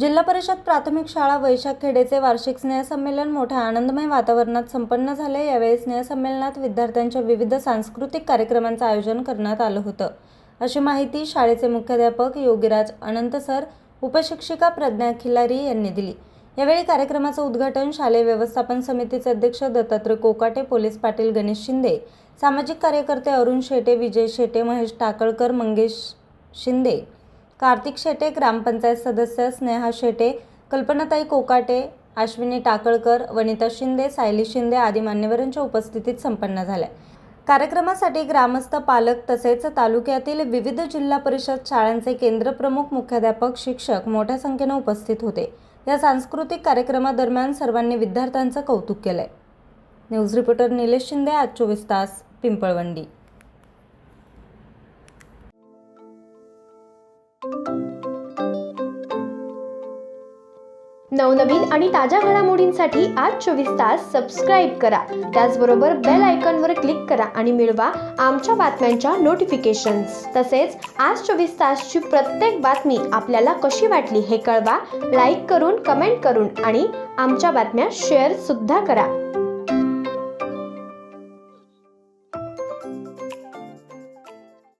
जिल्हा परिषद प्राथमिक शाळा वैशाखखेडेचे वार्षिक स्नेहसंमेलन मोठ्या आनंदमय वातावरणात संपन्न झाले। यावेळी स्नेहसंमेलनात विद्यार्थ्यांच्या विविध सांस्कृतिक कार्यक्रमांचे आयोजन करण्यात आलं होतं, अशी माहिती शाळेचे मुख्याध्यापक योगीराज अनंत सर, उपशिक्षिका प्रज्ञा खिलारी यांनी दिली। यावेळी कार्यक्रमाचं उद्घाटन शालेय व्यवस्थापन समितीचे अध्यक्ष दत्तात्रय कोकाटे, पोलीस पाटील गणेश शिंदे, सामाजिक कार्यकर्ते अरुण शेटे, विजय शेटे, महेश टाकळकर, मंगेश शिंदे, कार्तिक शेटे, ग्रामपंचायत सदस्य स्नेहा शेटे, कल्पनाताई कोकाटे, अश्विनी टाकळकर, वनिता शिंदे, सायली शिंदे आदी मान्यवरांच्या उपस्थितीत संपन्न झाल्या। कार्यक्रमासाठी ग्रामस्थ, पालक तसेच तालुक्यातील विविध जिल्हा परिषद शाळांचे केंद्रप्रमुख, मुख्याध्यापक, शिक्षक मोठ्या संख्येने उपस्थित होते। या सांस्कृतिक कार्यक्रमादरम्यान सर्वांनी विद्यार्थ्यांचं कौतुक केलंय। न्यूज रिपोर्टर निलेश शिंदे, आज 24 तास, पिंपळवंडी। नवनवीन आणि ताज्या घडामोडींसाठी आज 24 तास सबस्क्राईब करा। त्याचबरोबर बेल आयकॉनवर क्लिक करा आणि मिळवा आमच्या बातम्यांच्या नोटिफिकेशन्स। तसेच आज 24 तासची प्रत्येक बातमी आपल्याला कशी वाटली हे कळवा, लाईक करून, कमेंट करून आणि आमच्या बातम्या शेअर सुद्धा करा।